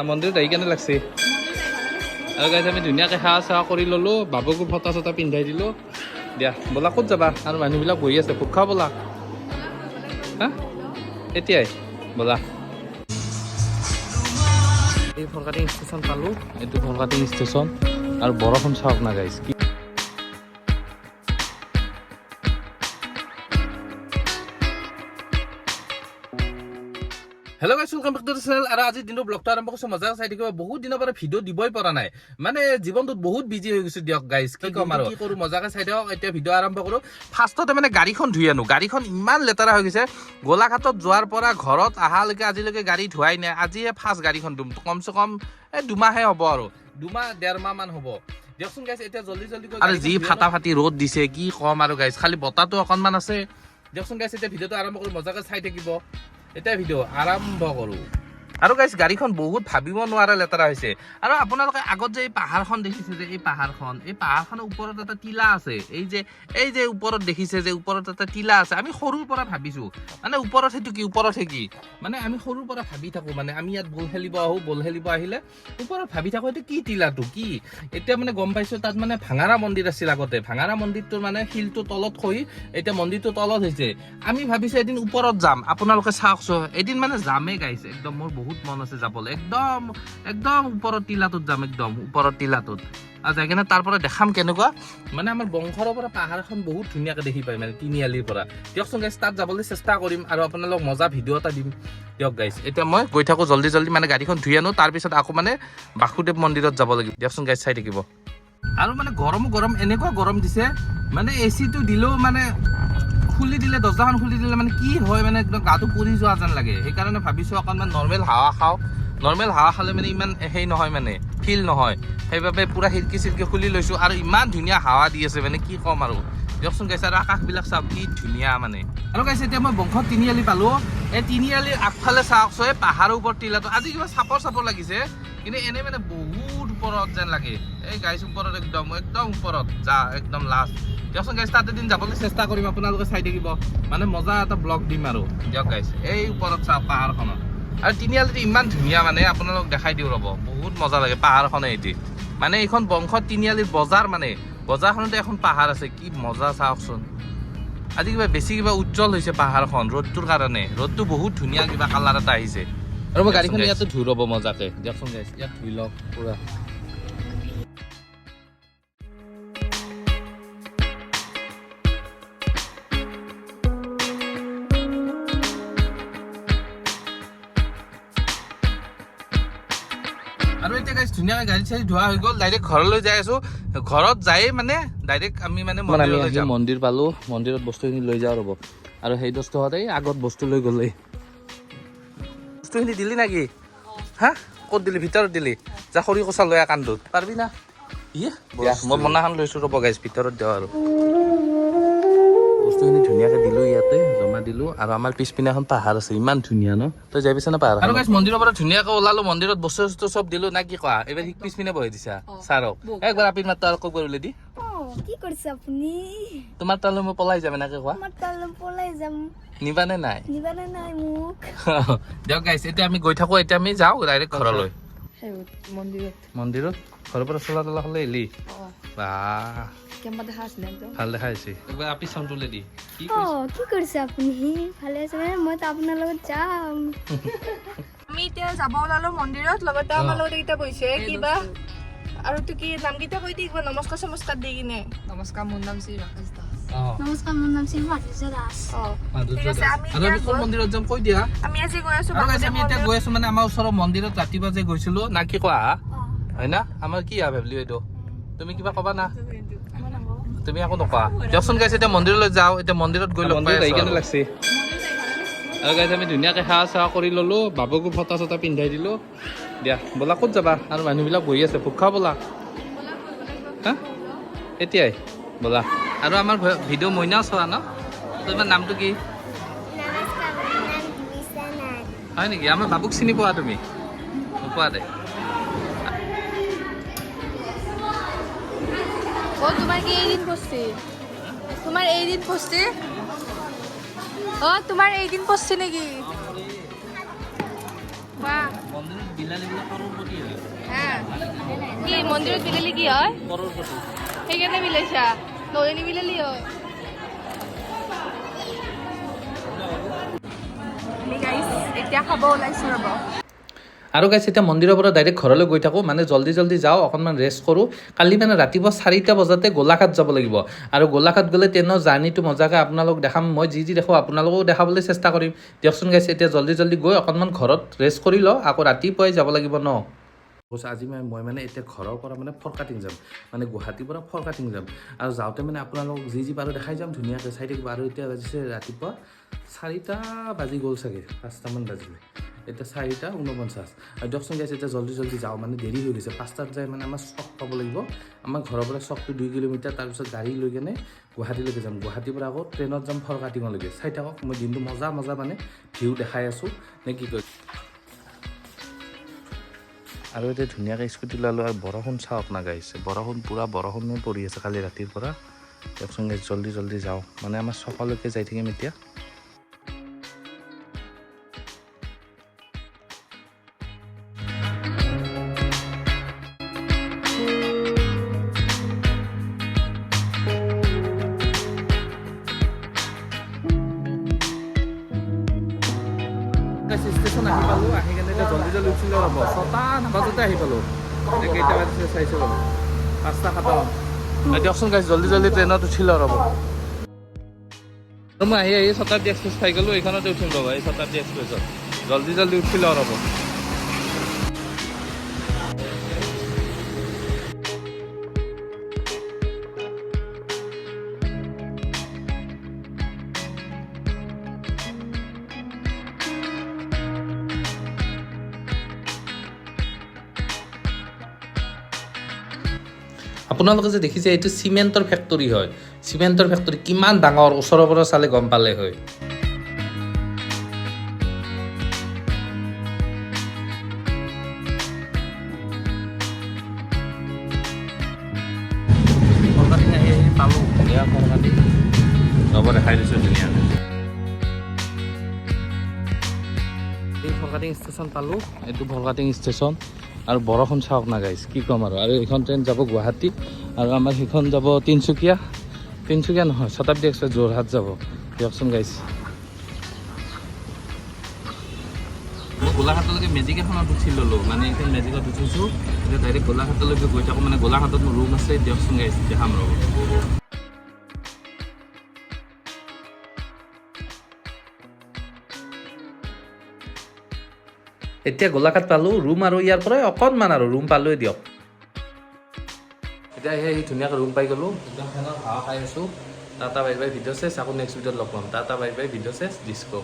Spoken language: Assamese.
মন্দিৰত আহি কেনে লাগছে আৰু গাইজ আমি ধুনীয়াকৈ সেৱা চেৱা কৰি ল'লোঁ বাবুকো ফটা চটা পিন্ধাই দিলোঁ দিয়া ব'লা ক'ত যাবা আৰু মানুহবিলাক বহি আছে ভোগ খাব ব'লা হা এতিয়াই ব'লা এই ফৰকাটিং ষ্টেচন পালোঁ এইটো ফৰকাটিং ষ্টেচন আৰু বৰষুণ চাওক না guys hello' guys welcome back to the channel আৰু আজি দিনৰ ব্লগটো আৰম্ভ কৰিছোঁ মজা চাই থাকিব বহুত দিনৰ পৰা ভিডিঅ' দিবই পৰা নাই মানে জীৱনটোত বহুত বিজি হৈ গৈছোঁ দিয়ক গাইছ কি ক'ম আৰু কি কৰোঁ মজাকৈ চাই দিয়ক এতিয়া ভিডিঅ' আৰম্ভ কৰোঁ ফাৰ্ষ্টতে মানে গাড়ীখন ধুই আনো গাড়ীখন ইমান লেতেৰা হৈ গৈছে গোলাঘাটত যোৱাৰ পৰা ঘৰত অহালৈকে আজিলৈকে গাড়ী ধোৱাই নাই আজিহে ফাৰ্ষ্ট গাড়ীখন ধুম কমচে কম এই দুমাহে হ'ব আৰু দুমাহ ডেৰ মাহমান হ'ব দিয়কচোন গাইছ এতিয়া জল্দি আৰু যি ফাটা ফাটি ৰ'দ দিছে কি ক'ম আৰু গাইছ খালি বতাহটো অকণমান আছে দিয়কচোন গাইছ এতিয়া ভিডিঅ'টো আৰম্ভ কৰোঁ মজাকৈ চাই থাকিব এতিয়া ভিডিঅ' আৰম্ভ কৰোঁ আৰু গাইছ গাড়ীখন বহুত ভাবিব নোৱাৰা লেতেৰা হৈছে আৰু আপোনালোকে আগত যে এই পাহাৰখন দেখিছে যে এই পাহাৰখনৰ ওপৰত এটা টিলা আছে এই যে ওপৰত দেখিছে যে ওপৰত এটা টিলা আছে আমি সৰুৰ পৰা ভাবিছোঁ মানে ওপৰত সেইটো কি ওপৰত কি মানে আমি সৰুৰ পৰা ভাবি থাকোঁ মানে আমি ইয়াত বল খেলিব আহিলে ওপৰত ভাবি থাকোঁ এইটো কি টিলাটো কি এতিয়া মানে গম পাইছোঁ তাত মানে ভাঙাৰা মন্দিৰ আছিল আগতে ভাঙাৰা মন্দিৰটোৰ মানে শিলটো তলত খহি এতিয়া মন্দিৰটো তলত হৈছে আমি ভাবিছোঁ এদিন ওপৰত যাম আপোনালোকে চাওকচোন এদিন মানে যামেই গাইছে একদম মোৰ বহুত মন আছে যাবলৈ একদম ওপৰৰ টিলাটোত যাম একদম ওপৰৰ টিলাটোত আৰু যাই কিনে তাৰ পৰা দেখাম কেনেকুৱা মানে আমাৰ বংশৰ পৰা পাহাৰখন বহুত ধুনীয়াকৈ দেখি পায় মানে তিনিআলিৰ পৰা দিয়কচোন গাইছ তাত যাবলৈ চেষ্টা কৰিম আৰু আপোনালোক মজা ভিডিঅ' এটা দিম দিয়ক গাইছ এতিয়া মই গৈ থাকোঁ জল্দি মানে গাড়ীখন ধুই আনো তাৰপিছত আকৌ মানে বাসুদেৱ মন্দিৰত যাব লাগিব দিয়কচোন গাইছ চাই থাকিব আৰু মানে গৰম এনেকুৱা গৰম দিছে মানে এচিটো দিলেও মানে খুলি দিলে দৰ্জাখন খুলি দিলে মানে কি হয় মানে একদম গাটো পুৰি যোৱা যেন লাগে সেইকাৰণে ভাবিছোঁ অকণমান নৰ্মেল হাৱা খাওঁ নৰ্মেল হাৱা খালে মানে ইমান সেই নহয় মানে ফিল নহয় সেইবাবে পূৰা খিৰিকী চিৰিকী খুলি লৈছোঁ আৰু ইমান ধুনীয়া হাৱা দি আছে মানে কি ক'ম আৰু দিয়কচোন গাইছে আৰু আকাশবিলাক চাওক কি ধুনীয়া মানে আৰু গাইছে এতিয়া মই বংশত তিনিআলি পালোঁ এই তিনিআলিৰ আগফালে চাওকচোন এই পাহাৰৰ ওপৰত টিলাটো আজি কিবা চাপৰ লাগিছে কিন্তু এনেই মানে বহুত ওপৰত যেন লাগে এই গাইছ ওপৰত একদম ওপৰত যা একদম লাষ্ট দিয়কচোন গাইছ তাত এদিন যাবলৈ চেষ্টা কৰিম আপোনালোকে চাই থাকিব মানে মজা এটা ব্লগ দিম আৰু দিয়ক গাইছ এই ওপৰত চাওক পাহাৰখনত আৰু তিনিআলিটো ইমান ধুনীয়া মানে আপোনালোক দেখাই দিওঁ ৰ'ব বহুত মজা লাগে পাহাৰখনে এটি মানে এইখন বংশত তিনিআলিৰ বজাৰ মানে বজাৰখনতে এখন পাহাৰ আছে কি মজা চাওকচোন আজি বেছি উজ্জ্বল হৈছে পাহাৰখন ৰ'দটোৰ কাৰণে ৰ'দটো বহুত ধুনীয়া কিবা কালাৰ এটা আহিছে আৰু মই গাড়ীখন ইয়াতে ধুই ৰ'ব মজাকে দিয়কচোন গাইছ ইয়াত ধুই লওক পুৰা আৰু এতিয়া গাইছ ধুনীয়াকৈ গাড়ী চাড়ী ধোৱা হৈ গ'ল ডাইৰেক্ট ঘৰলৈ যাই আছোঁ ঘৰত যায়ে মানে ডাইৰেক্ট আমি মানে মন্দিৰ পালোঁ মন্দিৰত বস্তুখিনি লৈ যাওঁ ৰ'ব আৰু সেই বস্তুহঁতে আগত বস্তু লৈ গ'লেই বস্তুখিনি দিলি নেকি হা ক'ত দিলি ভিতৰত দিলি যা খৰি কচা লৈ কান্দোত পাৰিবি না মই মনাখন লৈছোঁ ৰ'ব গাইছ ভিতৰত দিওঁ আৰু বস্তুখিনি ধুনীয়াকৈ দিলোঁ ইয়াতে জমা দিলোঁ আৰু আমাৰ পিছপিনে এখন পাহাৰ আছে ইমান ধুনীয়া ন তই যাই পিছে না পাহাৰ আৰু গাইছ মন্দিৰৰ পৰা ধুনীয়াকৈ ওলালোঁ মন্দিৰত বস্তু চস্তু চব দিলোঁ না কি কোৱা এইবাৰ পিছপিনে বহি দিছা ছাৰক একবাৰ আপিৰ মাত্ৰ আৰু কক কৰিলে দি কি কৰিছে আপুনি তোমাৰ তালৈ মই পলাই যাম এনেকৈ কোৱা তোমাৰ তালৈ পলাই যাম নিবানে নাই মোক দিয়ক গাইছ এতিয়া আমি গৈ থাকোঁ এতিয়া আমি যাওঁ ডাইৰেক্ট ঘৰলৈ মন্দিৰত ঘৰৰ পৰা চলা তলা হ'লে এলি বাহ ভাল দেখা হৈছে একবাৰ আপি চাউণ্ডটোলে দি কি কৰিছে আপুনি ভালে আছে মইতো আপোনাৰ লগত যাম আমি এতিয়া যাব ওলালো মন্দিৰত লগতে আমাৰ লগত এইকেইটা বহিছে কিবা আৰু তো কি নামকেইটা কৈ দি কিবা নমস্কাৰ চমস্কাৰ দি কিনে নমস্কাৰ মোৰ নাম শ্ৰী ৰাকেশ দাস নমস্কাৰ মোৰ নাম শ্ৰী মাধুৰ্য দাস ঠিক আছে আমি কোন মন্দিৰত যাম কৈ দিয়া আমি আজি গৈ আছো আমি এতিয়া গৈ আছো মানে আমাৰ ওচৰৰ মন্দিৰত ৰাতিপুৱা যে গৈছিলো না কি কোৱা হয় না আমাৰ কি ভাবিলি এইটো তুমি কিবা ক'বা না তুমি আকৌ নকোৱা দিয়কচোন গাইছে এতিয়া মন্দিৰলৈ যাওঁ এতিয়া মন্দিৰত গৈ মন্দিৰত আহি কেনে লাগছে আৰু গাইছে আমি ধুনীয়াকৈ সেৱা চেৱা কৰি ল'লোঁ বাবুকো ফটা চটা পিন্ধাই দিলোঁ দিয়া ব'লা ক'ত যাবা আৰু মানুহবিলাক বহি আছে ভোগ খাব ব'লা হা এতিয়াই ব'লা আৰু আমাৰ ভিডিঅ' মইনাও চোৱা ন তোমাৰ নামটো কি হয় নেকি আমাৰ বাবুক চিনি পোৱা তুমি নোপোৱা দে তোমার কি এই দিন পড়ছে তোমার এই দিন পড়ছে তোমার এই দিন পড়ছে নাকি বাহ হ্যাঁ কি মন্দিৰত বিলালি কি হয় সেইকাৰণে বিলাইছা নহলে নিবিলালি হয় আমি গাইছ এতিয়া খাব ওলাইছো ৰ'ব আৰু গাইছ এতিয়া মন্দিৰৰ পৰা ডাইৰেক্ট ঘৰলৈ গৈ থাকোঁ মানে জল্দি যাওঁ অকণমান ৰেষ্ট কৰোঁ কালি মানে ৰাতিপুৱা 4টা বজাতে গোলাঘাট যাব লাগিব আৰু গোলাঘাট গ'লে ট্ৰেইনৰ জাৰ্ণিটো মজাকৈ আপোনালোক দেখাম মই যি দেখোঁ আপোনালোকেও দেখাবলৈ চেষ্টা কৰিম দিয়কচোন গাইছ এতিয়া জল্দি গৈ অকণমান ঘৰত ৰেষ্ট কৰি লওঁ আকৌ ৰাতিপুৱাই যাব লাগিব ন আজি মই মানে এতিয়া ঘৰৰ পৰা মানে ফৰকাটিং যাম মানে গুৱাহাটীৰ পৰা ফৰকাটিং যাম আৰু যাওঁতে মানে আপোনালোকক যি পাৰোঁ দেখাই যাম ধুনীয়াকৈ চাই থাকিব আৰু এতিয়া বাজিছে ৰাতিপুৱা 4টা বাজি গ'ল চাগে 5টামান বাজিলে এতিয়া 4:49 আৰু দিয়কচোন গাইছ এতিয়া জল্দি যাওঁ মানে দেৰি হৈ গৈছে 5টাত যাই মানে আমাৰ চক পাব লাগিব আমাৰ ঘৰৰ পৰা চকটো 2 কিলোমিটাৰ তাৰপিছত গাড়ী লৈ কেনে গুৱাহাটীলৈকে যাম গুৱাহাটীৰ পৰা আকৌ ট্ৰেইনত যাম ফৰকাটিঙলৈকে চাই থাকক মই দিনটো মজা মানে ভিউ দেখাই আছোঁ নে কি কয় আৰু এতিয়া ধুনীয়াকৈ স্কুটি ল'লোঁ আৰু বৰষুণ চাওক না গাইছে বৰষুণ পূৰা বৰষুণে পৰি আছে কালি ৰাতিৰ পৰা দিয়কচোন গাইছ জল্দি যাওঁ মানে আমাৰ চকলৈকে যাই থাকিম এতিয়া ষ্টেচন আহি পালোঁ আহি কেনে এতিয়া জল্দি উঠিলে ৰ'ব 6টা নাবাজতে আহি পালোঁ এতিয়া কেইটা বাজিছে চাইছে ৰ'ব 5টা 7 দিয়কচোন গাইছ জল্দি ট্ৰেইনত উঠিলে ৰ'ব মই আহি শতাব্দী এক্সপ্ৰেছ পাই গ'লোঁ এইখনতে উঠিম ৰ'ব এই শতাব্দী এক্সপ্ৰেছত জল্দি উঠিলে ৰ'ব আপোনালোকে যে দেখিছে এইটো চিমেণ্টৰ ফেক্টৰী হয় চিমেণ্টৰ ফেক্টৰী কিমান ডাঙৰ ওচৰৰ পৰা চালে গম পালে হয় ফৰকাটিং আহি পালোঁ ধুনীয়া ফৰকাটিং ৰ'ব দেখাই দিছোঁ ধুনীয়াকৈ এই ফৰকাটিং ষ্টেচন পালোঁ এইটো ফৰকাটিং ষ্টেচন আৰু বৰষুণ চাওক না গাইছ কি ক'ম আৰু এইখন ট্ৰেইন যাব গুৱাহাটী আৰু আমাৰ সেইখন যাব তিনিচুকীয়া নহয় শতাব্দী এক্সপ্ৰেছ যোৰহাট যাব দিয়কচোন গাইছ মই গোলাঘাটলৈকে মেজিক এখনত উঠি ল'লোঁ মানে এইখন মেজিকত উঠিছোঁ এতিয়া ডাইৰেক্ট গোলাঘাটলৈকে গৈ থাকোঁ মানে গোলাঘাটত মোৰ ৰুম আছে দিয়কচোন গাইছ দেখাম ৰ'ব এতিয়া গোলাঘাট পালোঁ ৰুম আৰু ইয়াৰ পৰাই অকণমান আৰু ৰুম পালোঁৱে দিয়ক এতিয়া সেই ধুনীয়াকৈ ৰুম পাই গ'লোঁ একদম ফেনৰ হাৱা খাই আছোঁ টাটা বাই বাই ভিডিঅ' চেছ আকৌ নেক্সট ভিডিঅ'ত লগ পাম টাটা বাই বাই ভিডিঅ' চেছ ডিস্কো